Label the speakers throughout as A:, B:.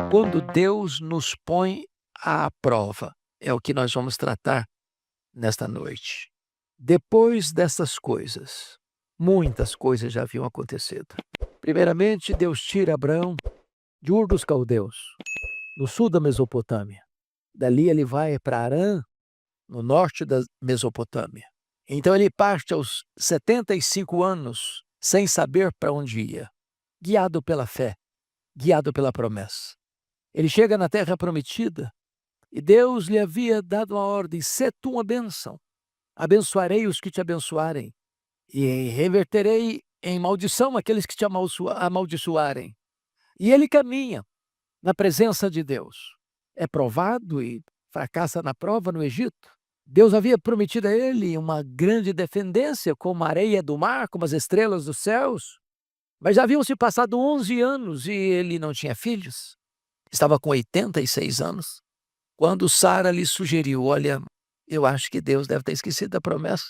A: Quando Deus nos põe à prova, é o que nós vamos tratar nesta noite. Depois dessas coisas, muitas coisas já haviam acontecido. Primeiramente, Deus tira Abraão de Ur dos Caldeus, no sul da Mesopotâmia. Dali ele vai para Harã, no norte da Mesopotâmia. Então ele parte aos 75 anos, sem saber para onde ia, guiado pela fé, guiado pela promessa. Ele chega na terra prometida e Deus lhe havia dado uma ordem: sê tu uma bênção. Abençoarei os que te abençoarem e reverterei em maldição aqueles que te amaldiçoarem. E ele caminha na presença de Deus. É provado e fracassa na prova no Egito. Deus havia prometido a ele uma grande descendência, como a areia do mar, como as estrelas dos céus. Mas já haviam se passado 11 anos e ele não tinha filhos. Estava com 86 anos, quando Sara lhe sugeriu: olha, eu acho que Deus deve ter esquecido da promessa.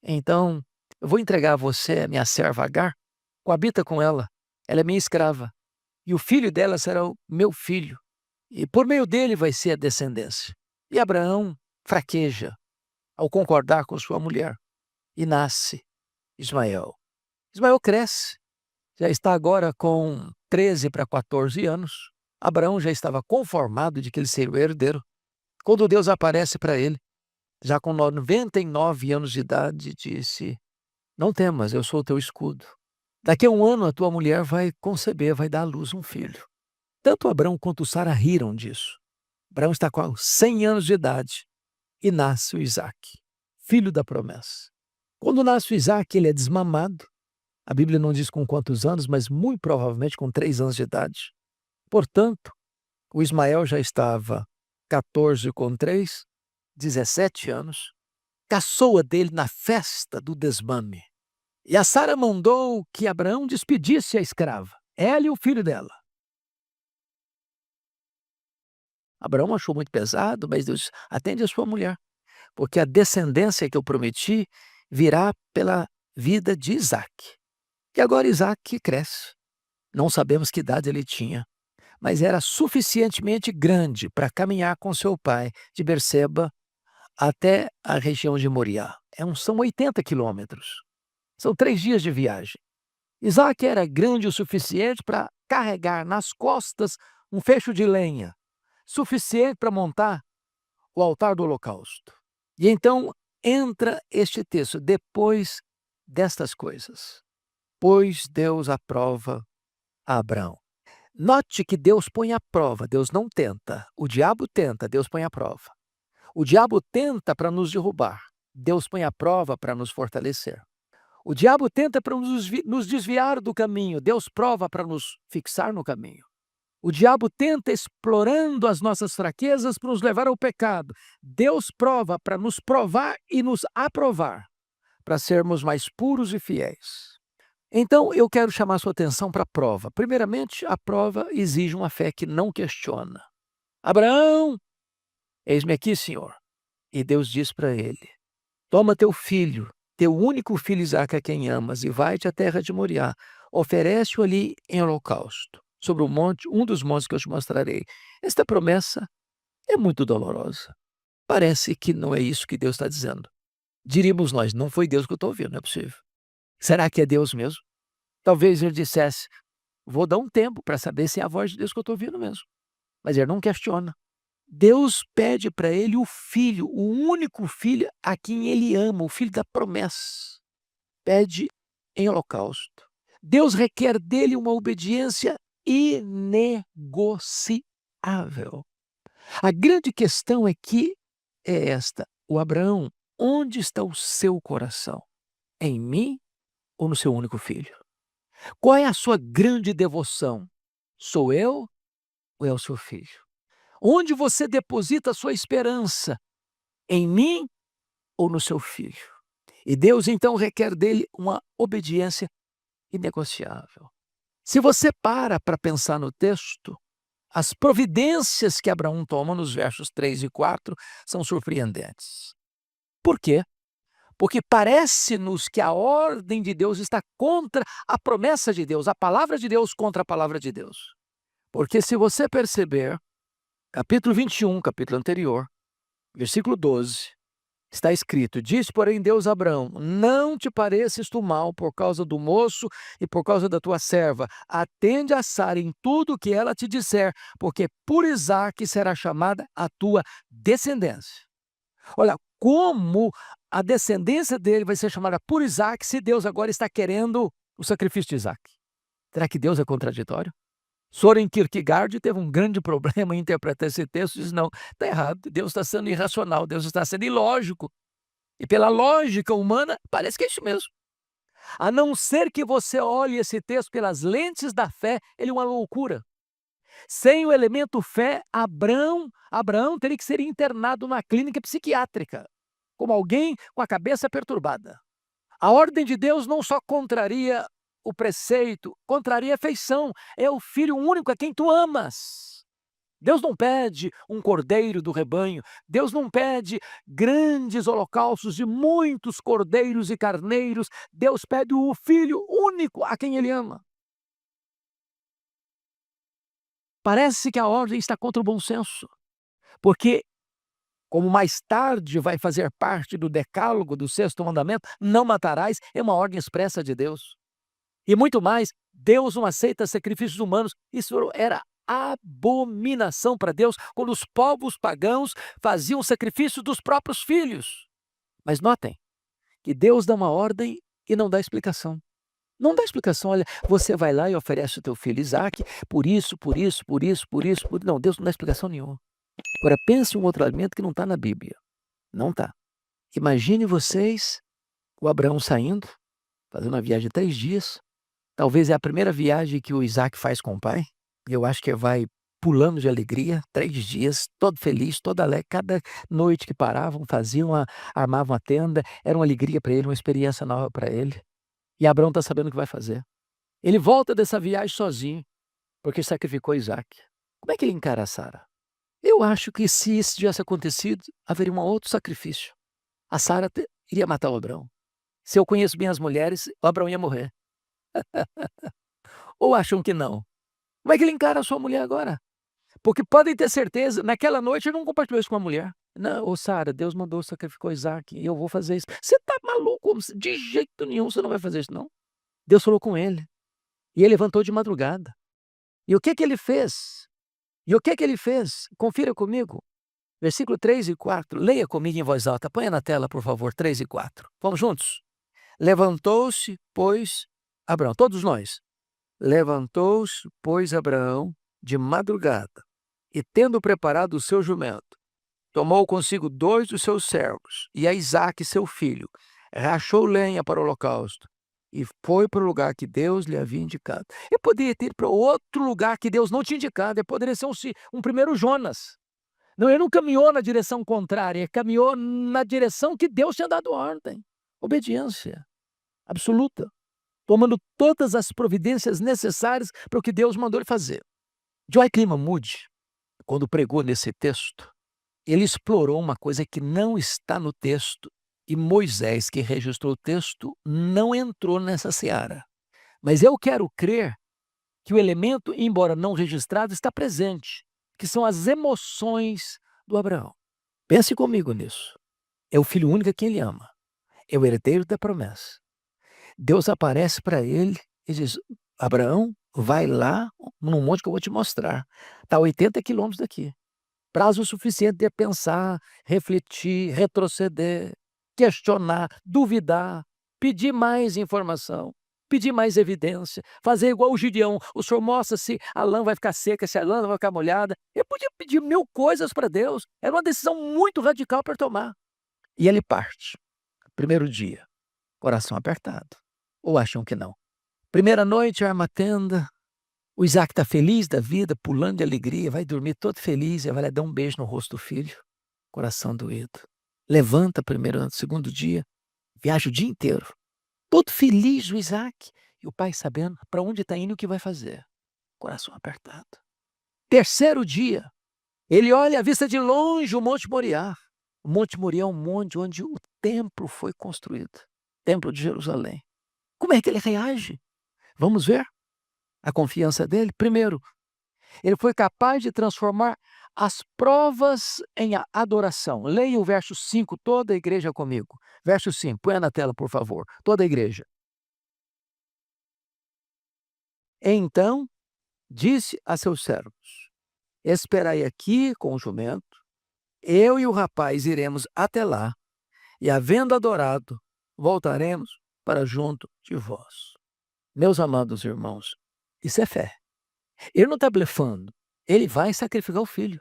A: Então, eu vou entregar a você a minha serva Agar, coabita com ela é minha escrava, e o filho dela será o meu filho, e por meio dele vai ser a descendência. E Abraão fraqueja ao concordar com sua mulher, e nasce Ismael. Ismael cresce, já está agora com 13 para 14 anos. Abraão já estava conformado de que ele seria o herdeiro. Quando Deus aparece para ele, já com 99 anos de idade, disse: não temas, eu sou o teu escudo. Daqui a um ano a tua mulher vai conceber, vai dar à luz um filho. Tanto Abraão quanto Sara riram disso. Abraão está com 100 anos de idade e nasce o Isaac, filho da promessa. Quando nasce o Isaac, ele é desmamado. A Bíblia não diz com quantos anos, mas muito provavelmente com 3 anos de idade. Portanto, o Ismael já estava 14 com 3, 17 anos. Caçoa dele na festa do desmame. E a Sara mandou que Abraão despedisse a escrava, ela e o filho dela. Abraão achou muito pesado, mas Deus disse: atende a sua mulher, porque a descendência que eu prometi virá pela vida de Isaac. E agora Isaac cresce. Não sabemos que idade ele tinha, mas era suficientemente grande para caminhar com seu pai de Berseba até a região de Moriá. São 80 quilômetros. São 3 dias de viagem. Isaac era grande o suficiente para carregar nas costas um fecho de lenha, suficiente para montar o altar do holocausto. E então entra este texto: depois destas coisas, pôs Deus à prova a Abraão. Note que Deus põe à prova, Deus não tenta. O diabo tenta, Deus põe à prova. O diabo tenta para nos derrubar, Deus põe à prova para nos fortalecer. O diabo tenta para nos desviar do caminho, Deus prova para nos fixar no caminho. O diabo tenta explorando as nossas fraquezas para nos levar ao pecado. Deus prova para nos provar e nos aprovar, para sermos mais puros e fiéis. Então, eu quero chamar sua atenção para a prova. Primeiramente, a prova exige uma fé que não questiona. Abraão, eis-me aqui, Senhor. E Deus diz para ele: toma teu filho, teu único filho Isaque, a quem amas, e vai-te à terra de Moriá. Oferece-o ali em holocausto, sobre o monte, um dos montes que eu te mostrarei. Esta promessa é muito dolorosa. Parece que não é isso que Deus está dizendo. Diríamos nós: não foi Deus que eu estou ouvindo, não é possível. Será que é Deus mesmo? Talvez ele dissesse: vou dar um tempo para saber se é a voz de Deus que eu estou ouvindo mesmo. Mas ele não questiona. Deus pede para ele o filho, o único filho a quem ele ama, o filho da promessa. Pede em holocausto. Deus requer dele uma obediência inegociável. A grande questão aqui é esta: o Abraão, onde está o seu coração? Em mim ou no seu único filho? Qual é a sua grande devoção? Sou eu ou é o seu filho? Onde você deposita a sua esperança? Em mim ou no seu filho? E Deus então requer dele uma obediência inegociável. Se você para pensar no texto, as providências que Abraão toma nos versos 3 e 4 são surpreendentes. Por quê? Porque parece-nos que a ordem de Deus está contra a promessa de Deus, a palavra de Deus contra a palavra de Deus. Porque se você perceber, capítulo 21, capítulo anterior, versículo 12, está escrito: disse, porém, Deus a Abraão: não te pareças tu mal por causa do moço e por causa da tua serva. Atende a Sara em tudo o que ela te disser, porque por Isaque será chamada a tua descendência. Olha, como a descendência dele vai ser chamada por Isaque se Deus agora está querendo o sacrifício de Isaque? Será que Deus é contraditório? Soren Kierkegaard teve um grande problema em interpretar esse texto e diz: não, está errado, Deus está sendo irracional, Deus está sendo ilógico. E pela lógica humana, parece que é isso mesmo. A não ser que você olhe esse texto pelas lentes da fé, ele é uma loucura. Sem o elemento fé, Abraão teria que ser internado na clínica psiquiátrica, como alguém com a cabeça perturbada. A ordem de Deus não só contraria o preceito, contraria a feição. É o filho único a quem tu amas. Deus não pede um cordeiro do rebanho. Deus não pede grandes holocaustos de muitos cordeiros e carneiros. Deus pede o filho único a quem ele ama. Parece que a ordem está contra o bom senso, porque, como mais tarde vai fazer parte do decálogo do sexto mandamento, não matarás, é uma ordem expressa de Deus. E muito mais, Deus não aceita sacrifícios humanos. Isso era abominação para Deus quando os povos pagãos faziam sacrifício dos próprios filhos. Mas notem que Deus dá uma ordem e não dá explicação. Não dá explicação, olha, você vai lá e oferece o teu filho Isaque, por isso, por isso, por isso, por isso, por... Não, Deus não dá explicação nenhuma. Agora, pense em um outro alimento que não está na Bíblia. Não está. Imagine vocês, o Abraão saindo, fazendo uma viagem de 3 dias. Talvez é a primeira viagem que o Isaac faz com o pai. Eu acho que vai pulando de alegria, 3 dias, todo feliz, todo alegre. Cada noite que paravam, armavam a tenda. Era uma alegria para ele, uma experiência nova para ele. E Abraão está sabendo o que vai fazer. Ele volta dessa viagem sozinho, porque sacrificou Isaac. Como é que ele encara a Sara? Eu acho que se isso tivesse acontecido, haveria um outro sacrifício. A Sara iria matar o Abraão. Se eu conheço bem as mulheres, o Abraão ia morrer. Ou acham que não? Como é que ele encara a sua mulher agora? Porque podem ter certeza, naquela noite ele não compartilhou isso com a mulher. Não, ô Sara, Deus mandou, sacrificou Isaac, e eu vou fazer isso. Você tá maluco? De jeito nenhum você não vai fazer isso, não. Deus falou com ele. E ele levantou de madrugada. E o que que ele fez? Confira comigo. Versículo 3 e 4. Leia comigo em voz alta. Põe na tela, por favor, 3 e 4. Vamos juntos? Levantou-se, pois, Abraão, todos nós. Levantou-se, pois, Abraão, de madrugada, e tendo preparado o seu jumento, tomou consigo 2 dos seus servos, e a Isaque, seu filho, rachou lenha para o holocausto, e foi para o lugar que Deus lhe havia indicado. Ele poderia ter ido para outro lugar que Deus não tinha indicado, ele poderia ser um primeiro Jonas. Não, ele não caminhou na direção contrária, ele caminhou na direção que Deus tinha dado ordem. Obediência absoluta, tomando todas as providências necessárias para o que Deus mandou ele fazer. Joaquim Mahmoud, quando pregou nesse texto, ele explorou uma coisa que não está no texto, e Moisés, que registrou o texto, não entrou nessa seara. Mas eu quero crer que o elemento, embora não registrado, está presente, que são as emoções do Abraão. Pense comigo nisso. É o filho único a quem ele ama. É o herdeiro da promessa. Deus aparece para ele e diz: Abraão, vai lá num monte que eu vou te mostrar. Está a 80 quilômetros daqui. Prazo suficiente de pensar, refletir, retroceder, questionar, duvidar, pedir mais informação, pedir mais evidência, fazer igual o Gideão. O senhor mostra se a lã vai ficar seca, se a lã vai ficar molhada. Eu podia pedir 1000 coisas para Deus. Era uma decisão muito radical para tomar. E ele parte. Primeiro dia, coração apertado. Ou acham que não? Primeira noite, arma a tenda. O Isaac está feliz da vida, pulando de alegria, vai dormir todo feliz, e vai lá dar um beijo no rosto do filho. Coração doído. Levanta segundo dia, viaja o dia inteiro. Todo feliz o Isaac. E o pai sabendo para onde está indo e o que vai fazer. Coração apertado. Terceiro dia, ele olha à vista de longe o Monte Moriá. O Monte Moriá é um monte onde o templo foi construído. Templo de Jerusalém. Como é que ele reage? Vamos ver a confiança dele? Primeiro, Ele foi capaz de transformar as provas em adoração. Leia o verso 5, toda a igreja comigo. Verso 5, põe na tela, por favor. Toda a igreja. Então disse a seus servos: esperai aqui com o jumento, eu e o rapaz iremos até lá, e havendo adorado, voltaremos para junto de vós. Meus amados irmãos, isso é fé. Ele não está blefando. Ele vai sacrificar o filho.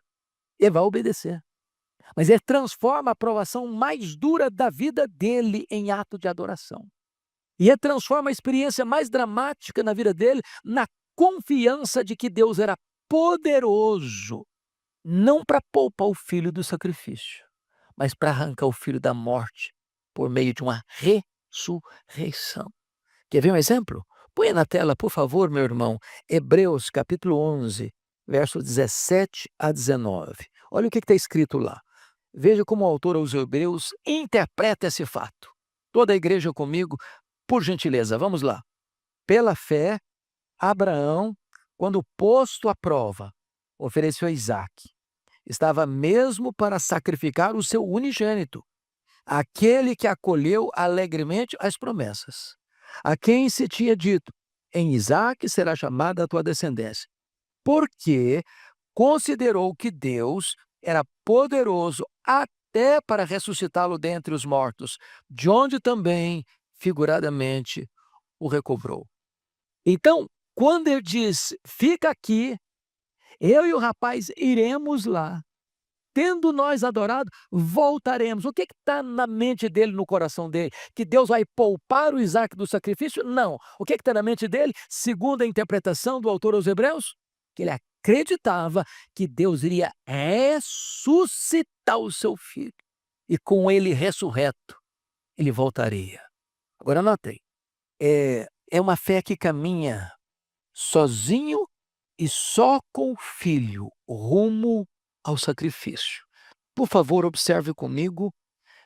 A: Ele vai obedecer. Mas ele transforma a provação mais dura da vida dele em ato de adoração. E ele transforma a experiência mais dramática na vida dele na confiança de que Deus era poderoso, não para poupar o filho do sacrifício, mas para arrancar o filho da morte por meio de uma ressurreição. Quer ver um exemplo? Põe na tela, por favor, meu irmão, Hebreus capítulo 11, versos 17 a 19. Olha o que está escrito lá. Veja como o autor aos Hebreus interpreta esse fato. Toda a igreja comigo, por gentileza, vamos lá. Pela fé, Abraão, quando posto à prova, ofereceu Isaque. Estava mesmo para sacrificar o seu unigênito, aquele que acolheu alegremente as promessas, a quem se tinha dito: em Isaque será chamada a tua descendência, porque considerou que Deus era poderoso até para ressuscitá-lo dentre os mortos, de onde também, figuradamente, o recobrou. Então, quando ele diz, fica aqui, eu e o rapaz iremos lá, tendo nós adorado, voltaremos. O que está na mente dele, no coração dele? Que Deus vai poupar o Isaque do sacrifício? Não. O que está na mente dele, segundo a interpretação do autor aos Hebreus? Que ele acreditava que Deus iria ressuscitar o seu filho. E com ele ressurreto, ele voltaria. Agora notem, é uma fé que caminha sozinho e só com o filho rumo ao sacrifício. Por favor, observe comigo,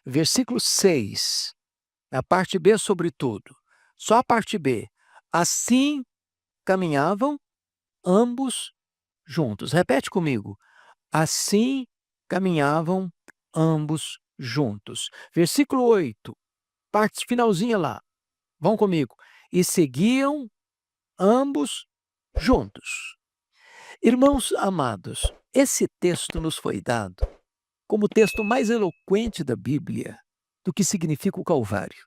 A: versículo 6, a parte B sobretudo. Só a parte B. Assim caminhavam ambos juntos. Repete comigo. Assim caminhavam ambos juntos. Versículo 8, parte finalzinha lá. Vão comigo. E seguiam ambos juntos. Irmãos amados, esse texto nos foi dado como o texto mais eloquente da Bíblia do que significa o Calvário.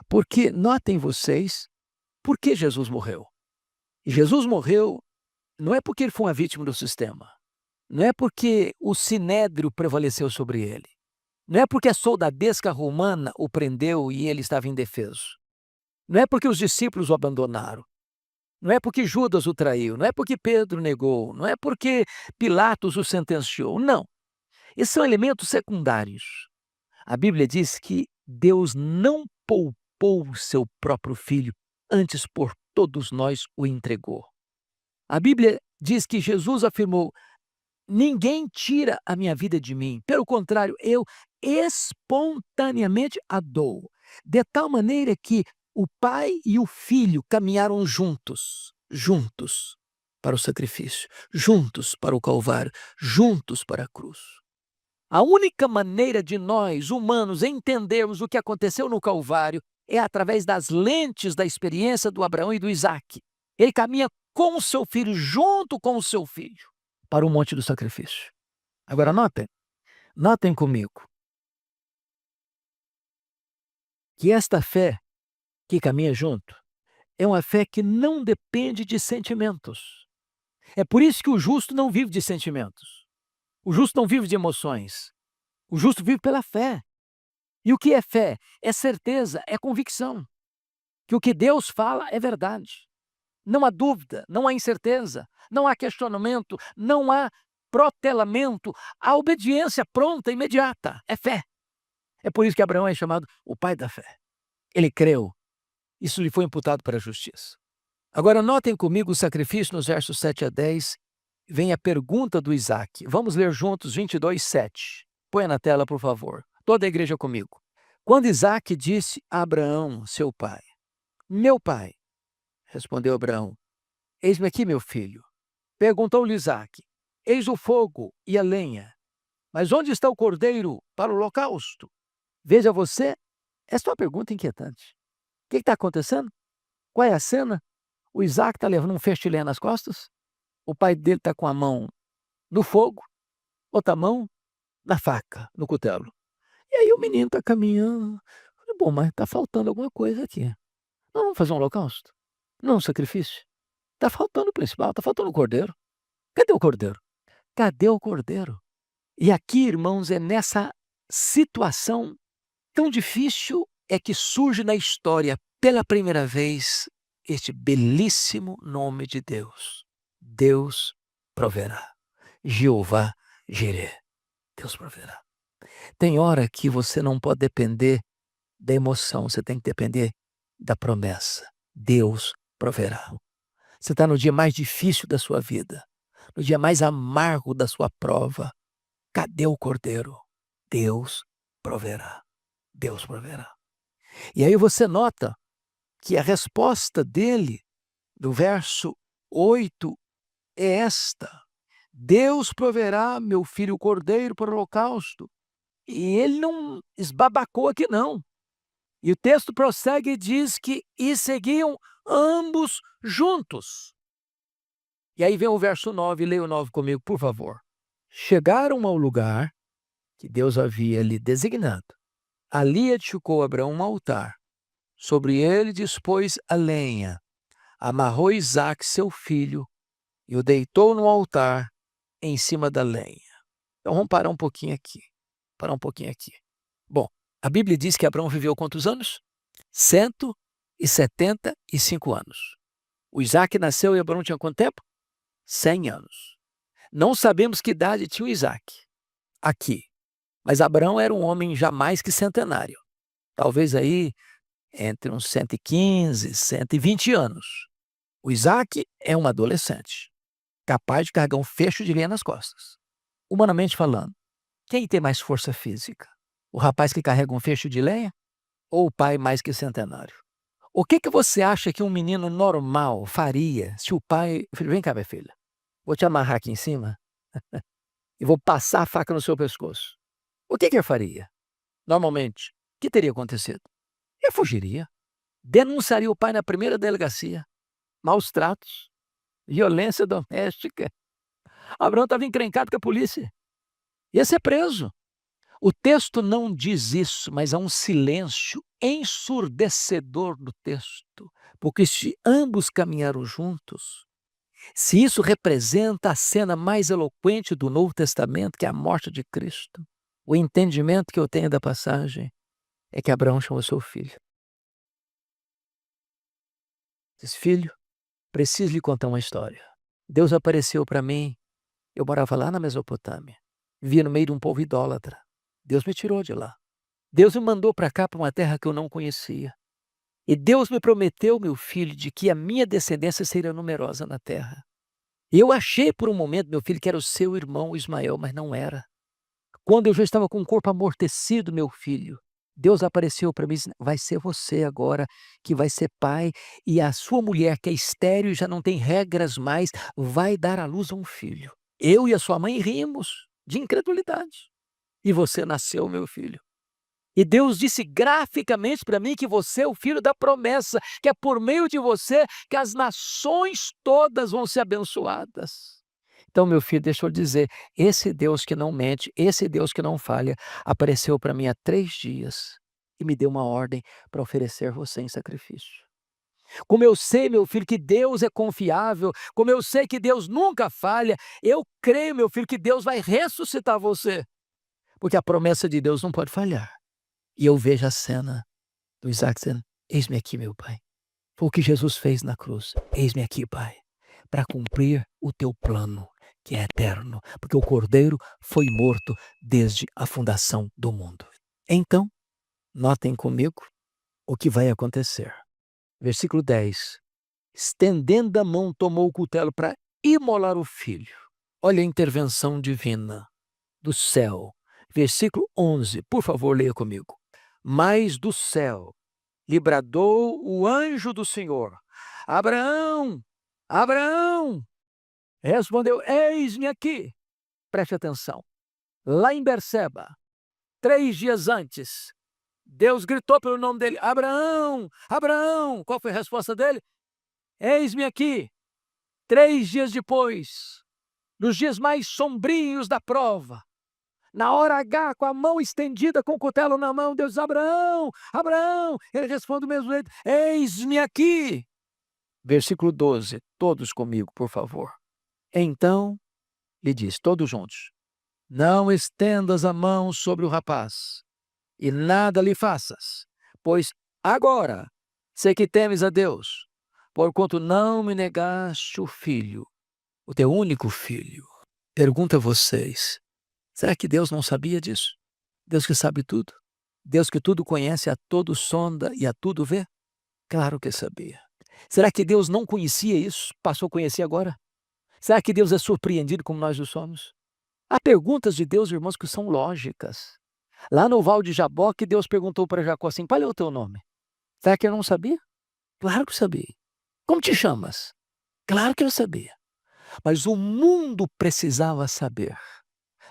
A: Porque, notem vocês, por que Jesus morreu? Jesus morreu não é porque ele foi uma vítima do sistema, não é porque o sinédrio prevaleceu sobre ele, não é porque a soldadesca romana o prendeu e ele estava indefeso, não é porque os discípulos o abandonaram, não é porque Judas o traiu, não é porque Pedro negou, não é porque Pilatos o sentenciou, não. Esses são elementos secundários. A Bíblia diz que Deus não poupou o seu próprio filho, antes por todos nós o entregou. A Bíblia diz que Jesus afirmou: ninguém tira a minha vida de mim, pelo contrário, eu espontaneamente a dou. De tal maneira que o pai e o filho caminharam juntos para o sacrifício, juntos para o Calvário, juntos para a cruz. A única maneira de nós, humanos, entendermos o que aconteceu no Calvário é através das lentes da experiência do Abraão e do Isaque. Ele caminha com o seu filho, junto com o seu filho, para o monte do sacrifício. Agora notem comigo, que esta fé que caminha junto é uma fé que não depende de sentimentos. É por isso que o justo não vive de sentimentos. O justo não vive de emoções. O justo vive pela fé. E o que é fé? É certeza, é convicção. Que o que Deus fala é verdade. Não há dúvida, não há incerteza, não há questionamento, não há protelamento. A obediência pronta, imediata, é fé. É por isso que Abraão é chamado o pai da fé. Ele creu. Isso lhe foi imputado para a justiça. Agora notem comigo o sacrifício nos versos 7 a 10. Vem a pergunta do Isaque. Vamos ler juntos 22, 7. Põe na tela, por favor. Toda a igreja comigo. Quando Isaque disse a Abraão, seu pai: meu pai, respondeu Abraão, eis-me aqui, meu filho. Perguntou-lhe Isaque: eis o fogo e a lenha, mas onde está o cordeiro para o holocausto? Veja você, essa é uma pergunta inquietante. O que está acontecendo? Qual é a cena? O Isaque está levando um feixe de lenha nas costas, o pai dele está com a mão no fogo, outra mão na faca, no cutelo. E aí o menino está caminhando. Falei, bom, mas está faltando alguma coisa aqui. Não vamos fazer um holocausto? Não um sacrifício? Está faltando o principal, está faltando o cordeiro. Cadê o cordeiro? Cadê o cordeiro? E aqui, irmãos, é nessa situação tão difícil é que surge na história, pela primeira vez, este belíssimo nome de Deus. Deus proverá. Jeová Jireh. Deus proverá. Tem hora que você não pode depender da emoção, você tem que depender da promessa. Deus proverá. Você está no dia mais difícil da sua vida, no dia mais amargo da sua prova. Cadê o cordeiro? Deus proverá. Deus proverá. E aí você nota que a resposta dele, do verso 8, é esta: Deus proverá, meu filho, o cordeiro para o holocausto. E ele não esbabacou aqui, não. E o texto prossegue e diz que e seguiam ambos juntos. E aí vem o verso 9, leia o 9 comigo, por favor. Chegaram ao lugar que Deus havia lhe designado. Ali edificou Abraão um altar. Sobre ele dispôs a lenha. Amarrou Isaque, seu filho, e o deitou no altar em cima da lenha. Então vamos parar um pouquinho aqui. Bom, a Bíblia diz que Abraão viveu quantos anos? 175 anos. O Isaque nasceu e Abraão tinha quanto tempo? 100 anos. Não sabemos que idade tinha o Isaque aqui, mas Abraão era um homem já mais que centenário. Talvez aí entre uns 115, 120 anos. O Isaque é um adolescente, capaz de carregar um feixe de lenha nas costas. Humanamente falando, quem tem mais força física? O rapaz que carrega um feixe de lenha ou o pai mais que centenário? O que você acha que um menino normal faria se o pai... Filho, vem cá, minha filha. Vou te amarrar aqui em cima e vou passar a faca no seu pescoço. O que ele faria? Normalmente, o que teria acontecido? Ele fugiria. Denunciaria o pai na primeira delegacia. Maus tratos, violência doméstica. Abraão estava encrencado com a polícia. Ia ser preso. O texto não diz isso, mas há um silêncio ensurdecedor no texto. Porque se ambos caminharam juntos, se isso representa a cena mais eloquente do Novo Testamento, que é a morte de Cristo, o entendimento que eu tenho da passagem é que Abraão chamou seu filho. Diz, filho, preciso lhe contar uma história. Deus apareceu para mim, eu morava lá na Mesopotâmia, vivia no meio de um povo idólatra. Deus me tirou de lá. Deus me mandou para cá, para uma terra que eu não conhecia. E Deus me prometeu, meu filho, de que a minha descendência seria numerosa na terra. E eu achei por um momento, meu filho, que era o seu irmão Ismael, mas não era. Quando eu já estava com o corpo amortecido, meu filho, Deus apareceu para mim e disse, vai ser você agora que vai ser pai, e a sua mulher, que é estéril e já não tem regras mais, vai dar à luz a um filho. Eu e a sua mãe rimos de incredulidade. E você nasceu, meu filho. E Deus disse graficamente para mim que você é o filho da promessa, que é por meio de você que as nações todas vão ser abençoadas. Então, meu filho, deixa eu dizer, esse Deus que não mente, esse Deus que não falha, apareceu para mim há 3 dias e me deu uma ordem para oferecer você em sacrifício. Como eu sei, meu filho, que Deus é confiável, como eu sei que Deus nunca falha, eu creio, meu filho, que Deus vai ressuscitar você, porque a promessa de Deus não pode falhar. E eu vejo a cena do Isaac dizendo, eis-me aqui, meu pai. Foi o que Jesus fez na cruz. Eis-me aqui, pai, para cumprir o teu plano, que é eterno, porque o Cordeiro foi morto desde a fundação do mundo. Então, notem comigo o que vai acontecer. Versículo 10. Estendendo a mão, tomou o cutelo para imolar o filho. Olha a intervenção divina do céu. Versículo 11, por favor, leia comigo. Mas do céu lhe bradou o anjo do Senhor. Abraão, Abraão! Respondeu: eis-me aqui. Preste atenção. Lá em Berseba, 3 dias antes, Deus gritou pelo nome dele: Abraão, Abraão. Qual foi a resposta dele? Eis-me aqui. 3 dias depois, nos dias mais sombrios da prova, na hora H, com a mão estendida, com o cutelo na mão, Deus: Abraão, Abraão. Ele responde do mesmo jeito: eis-me aqui. Versículo 12, todos comigo, por favor. Então lhe disse, todos juntos: não estendas a mão sobre o rapaz, e nada lhe faças, pois agora sei que temes a Deus, porquanto não me negaste o filho, o teu único filho. Pergunto a vocês: será que Deus não sabia disso? Deus que sabe tudo? Deus que tudo conhece, a tudo sonda e a tudo vê? Claro que sabia. Será que Deus não conhecia isso, passou a conhecer agora? Será que Deus é surpreendido como nós o somos? Há perguntas de Deus, irmãos, que são lógicas. Lá no Val de Jaboque, Deus perguntou para Jacó assim: qual é o teu nome? Será que ele não sabia? Claro que sabia. Como te chamas? Claro que ele sabia. Mas o mundo precisava saber.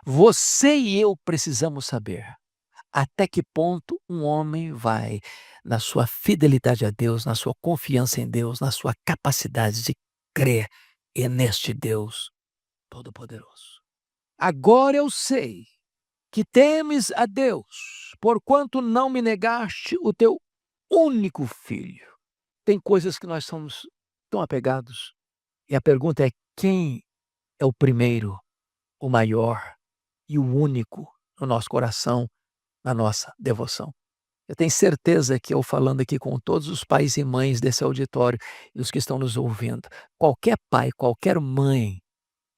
A: Você e eu precisamos saber até que ponto um homem vai na sua fidelidade a Deus, na sua confiança em Deus, na sua capacidade de crer e neste Deus Todo-Poderoso. Agora eu sei que temes a Deus, porquanto não me negaste o teu único filho. Tem coisas que nós somos tão apegados. E a pergunta é: quem é o primeiro, o maior e o único no nosso coração, na nossa devoção? Eu tenho certeza que eu falando aqui com todos os pais e mães desse auditório e os que estão nos ouvindo, qualquer pai, qualquer mãe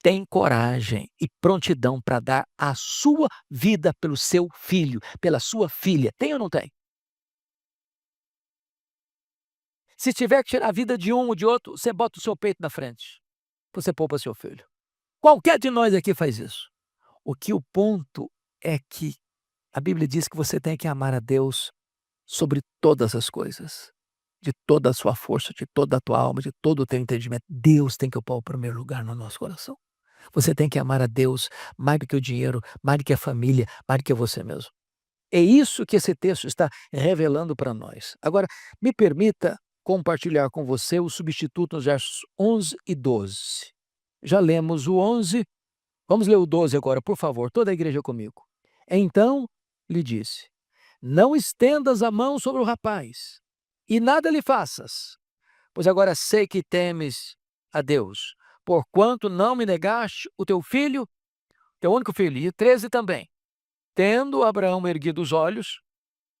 A: tem coragem e prontidão para dar a sua vida pelo seu filho, pela sua filha. Tem ou não tem? Se tiver que tirar a vida de um ou de outro, você bota o seu peito na frente. Você poupa seu filho. Qualquer de nós aqui faz isso. O ponto é que a Bíblia diz que você tem que amar a Deus sobre todas as coisas, de toda a sua força, de toda a tua alma, de todo o teu entendimento. Deus tem que ocupar o primeiro lugar no nosso coração. Você tem que amar a Deus mais do que o dinheiro, mais do que a família, mais do que você mesmo. É isso que esse texto está revelando para nós. Agora, me permita compartilhar com você o substituto nos versos 11 e 12. Já lemos o 11, vamos ler o 12 agora, por favor, toda a igreja comigo. Então lhe disse: não estendas a mão sobre o rapaz, e nada lhe faças, pois agora sei que temes a Deus, porquanto não me negaste o teu filho, teu único filho. E 13 também. Tendo Abraão erguido os olhos,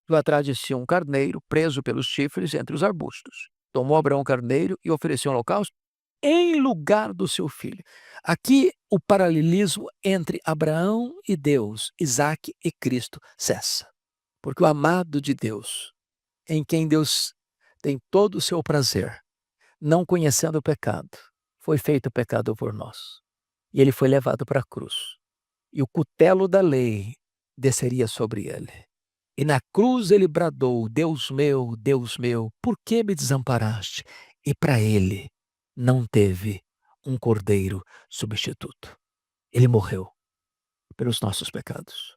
A: viu atrás de si um carneiro preso pelos chifres entre os arbustos. Tomou Abraão o carneiro e ofereceu um holocausto em lugar do seu filho. Aqui o paralelismo entre Abraão e Deus, Isaque e Cristo cessa. Porque o amado de Deus, em quem Deus tem todo o seu prazer, não conhecendo o pecado, foi feito pecado por nós. E ele foi levado para a cruz. E o cutelo da lei desceria sobre ele. E na cruz ele bradou: Deus meu, por que me desamparaste? E para ele não teve um cordeiro substituto. Ele morreu pelos nossos pecados.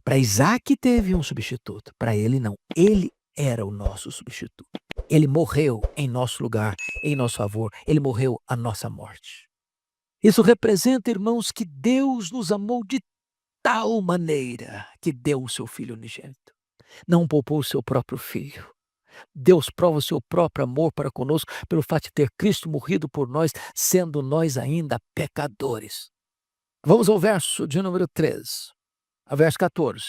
A: Para Isaque teve um substituto, para ele não. Ele era o nosso substituto. Ele morreu em nosso lugar, em nosso favor. Ele morreu a nossa morte. Isso representa, irmãos, que Deus nos amou de tal maneira que deu o seu Filho unigênito. Não poupou o seu próprio Filho. Deus prova o seu próprio amor para conosco pelo fato de ter Cristo morrido por nós, sendo nós ainda pecadores. Vamos ao verso de número 13, ao verso 14.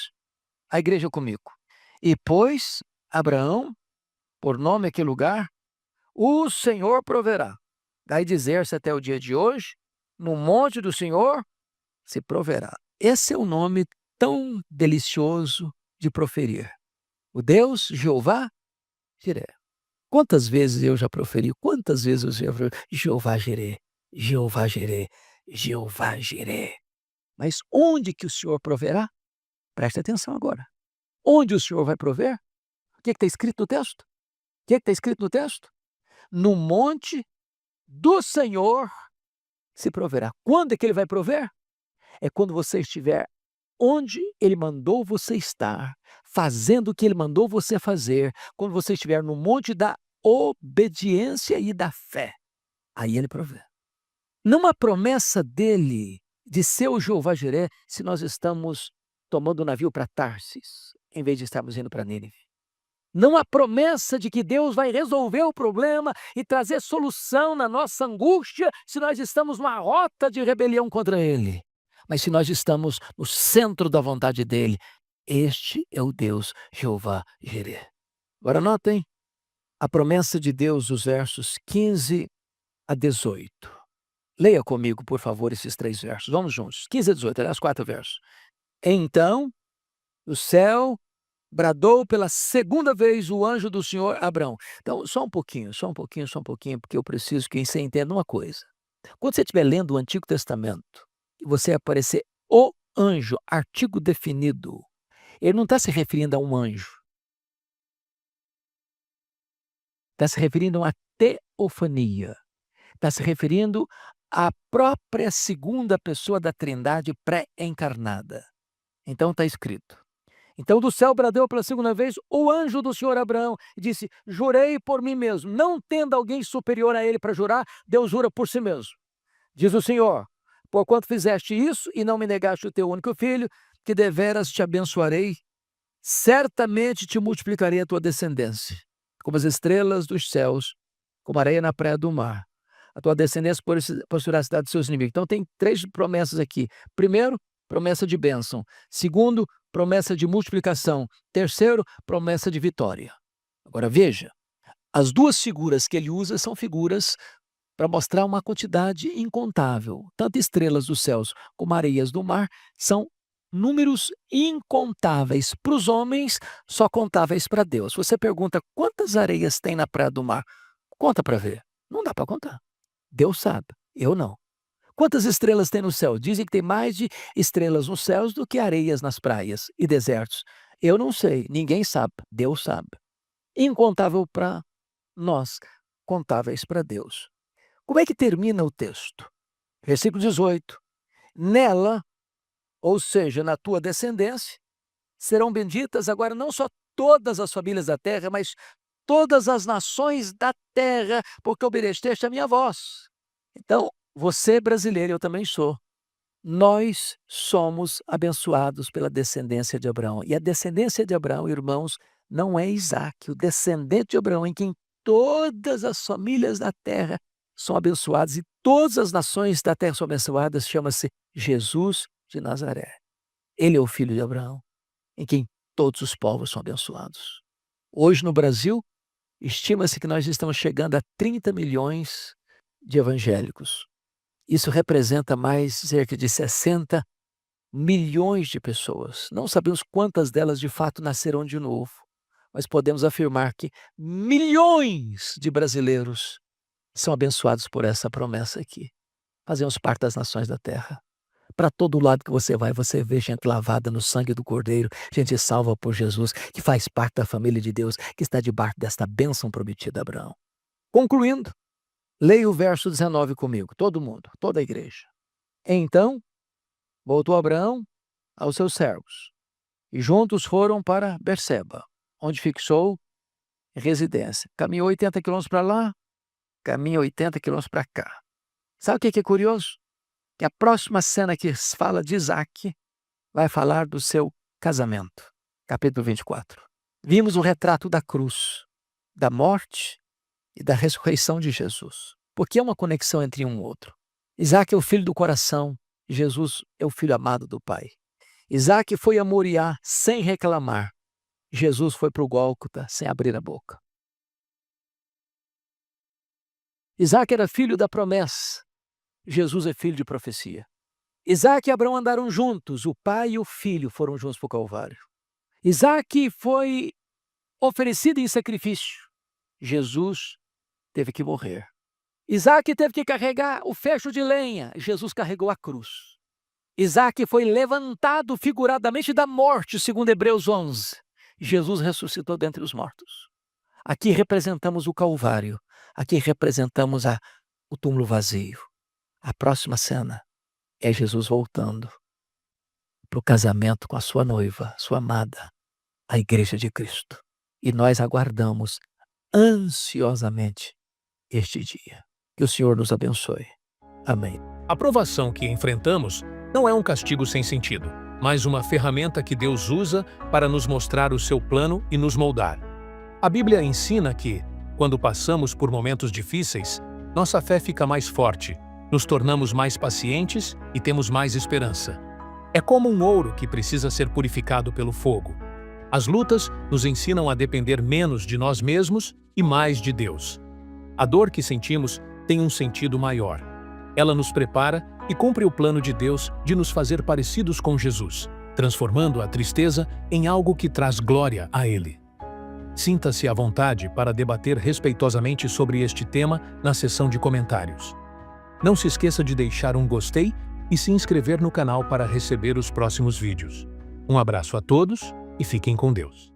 A: A igreja comigo. E pôs Abraão, por nome aquele lugar, o Senhor proverá. Daí dizer-se até o dia de hoje, no monte do Senhor se proverá. Esse é o nome tão delicioso de proferir. O Deus Jeová Jiré. Quantas vezes eu já proferi? Quantas vezes eu já proferi? Jeová Jiré, Jeová Jiré, Jeová Jiré. Mas onde que o Senhor proverá? Preste atenção agora. Onde o Senhor vai prover? O que está escrito no texto? O que está escrito no texto? No monte do Senhor se proverá. Quando é que ele vai prover? É quando você estiver onde ele mandou você estar, fazendo o que ele mandou você fazer, quando você estiver no monte da obediência e da fé, aí ele provê. Não há promessa dele de ser o Jeová Jiré se nós estamos tomando o navio para Tarsis, em vez de estarmos indo para Nínive. Não há promessa de que Deus vai resolver o problema e trazer solução na nossa angústia se nós estamos numa rota de rebelião contra Ele. Mas se nós estamos no centro da vontade dEle, este é o Deus Jeová Jireh. Agora notem a promessa de Deus, os versos 15 a 18. Leia comigo, por favor, esses 3 versos. Vamos juntos. 15 a 18, aliás, 4 versos. Então o céu bradou pela segunda vez o anjo do Senhor a Abrão. Então, só um pouquinho, porque eu preciso que você entenda uma coisa. Quando você estiver lendo o Antigo Testamento e você aparecer o anjo, artigo definido, ele não está se referindo a um anjo. Está se referindo a uma teofania. Está se referindo à própria segunda pessoa da Trindade pré-encarnada. Então está escrito. Então do céu bradou pela segunda vez o anjo do Senhor Abraão e disse: jurei por mim mesmo, não tendo alguém superior a ele para jurar, Deus jura por si mesmo. Diz o Senhor: porquanto fizeste isso e não me negaste o teu único filho, que deveras te abençoarei, certamente te multiplicarei a tua descendência, como as estrelas dos céus, como a areia na praia do mar. A tua descendência possuirá a cidade dos seus inimigos. Então tem 3 promessas aqui. Primeiro, promessa de bênção. Segundo, promessa de multiplicação. Terceiro, promessa de vitória. Agora veja, as 2 figuras que ele usa são figuras para mostrar uma quantidade incontável. Tanto estrelas dos céus como areias do mar são números incontáveis para os homens, só contáveis para Deus. Você pergunta quantas areias tem na praia do mar? Conta para ver. Não dá para contar. Deus sabe, eu não. Quantas estrelas tem no céu? Dizem que tem mais de estrelas nos céus do que areias nas praias e desertos. Eu não sei, ninguém sabe, Deus sabe. Incontável para nós, contáveis para Deus. Como é que termina o texto? Versículo 18. Nela, ou seja, na tua descendência, serão benditas agora não só todas as famílias da terra, mas todas as nações da terra, porque obedeceste a minha voz. Então, você brasileiro, eu também sou. Nós somos abençoados pela descendência de Abraão. E a descendência de Abraão, irmãos, não é Isaque. O descendente de Abraão, em quem todas as famílias da terra são abençoadas e todas as nações da terra são abençoadas, chama-se Jesus de Nazaré. Ele é o filho de Abraão, em quem todos os povos são abençoados. Hoje no Brasil, estima-se que nós estamos chegando a 30 milhões de evangélicos. Isso representa mais cerca de 60 milhões de pessoas. Não sabemos quantas delas de fato nascerão de novo, mas podemos afirmar que milhões de brasileiros são abençoados por essa promessa aqui. Fazemos parte das nações da terra. Para todo lado que você vai, você vê gente lavada no sangue do Cordeiro, gente salva por Jesus, que faz parte da família de Deus, que está debaixo desta bênção prometida a Abraão. Concluindo, leia o verso 19 comigo, todo mundo, toda a igreja. Então, voltou Abraão aos seus servos, e juntos foram para Berseba, onde fixou residência. Caminhou 80 quilômetros para lá, caminha 80 quilômetros para cá. Sabe o que é curioso? Que a próxima cena que fala de Isaque vai falar do seu casamento. Capítulo 24. Vimos o retrato da cruz, da morte e da ressurreição de Jesus. Porque é uma conexão entre um e outro. Isaque é o filho do coração, Jesus é o filho amado do Pai. Isaque foi a Moriá sem reclamar. Jesus foi para o Gólgota sem abrir a boca. Isaque era filho da promessa. Jesus é filho de profecia. Isaque e Abraão andaram juntos, o pai e o filho foram juntos para o Calvário. Isaque foi oferecido em sacrifício. Jesus teve que morrer. Isaque teve que carregar o fecho de lenha. Jesus carregou a cruz. Isaque foi levantado figuradamente da morte, segundo Hebreus 11. Jesus ressuscitou dentre os mortos. Aqui representamos o Calvário. Aqui representamos o túmulo vazio. A próxima cena é Jesus voltando para o casamento com a sua noiva, sua amada, a Igreja de Cristo. E nós aguardamos ansiosamente este dia. Que o Senhor nos abençoe. Amém.
B: A provação que enfrentamos não é um castigo sem sentido, mas uma ferramenta que Deus usa para nos mostrar o seu plano e nos moldar. A Bíblia ensina que, quando passamos por momentos difíceis, nossa fé fica mais forte, nos tornamos mais pacientes e temos mais esperança. É como um ouro que precisa ser purificado pelo fogo. As lutas nos ensinam a depender menos de nós mesmos e mais de Deus. A dor que sentimos tem um sentido maior. Ela nos prepara e cumpre o plano de Deus de nos fazer parecidos com Jesus, transformando a tristeza em algo que traz glória a Ele. Sinta-se à vontade para debater respeitosamente sobre este tema na seção de comentários. Não se esqueça de deixar um gostei e se inscrever no canal para receber os próximos vídeos. Um abraço a todos e fiquem com Deus.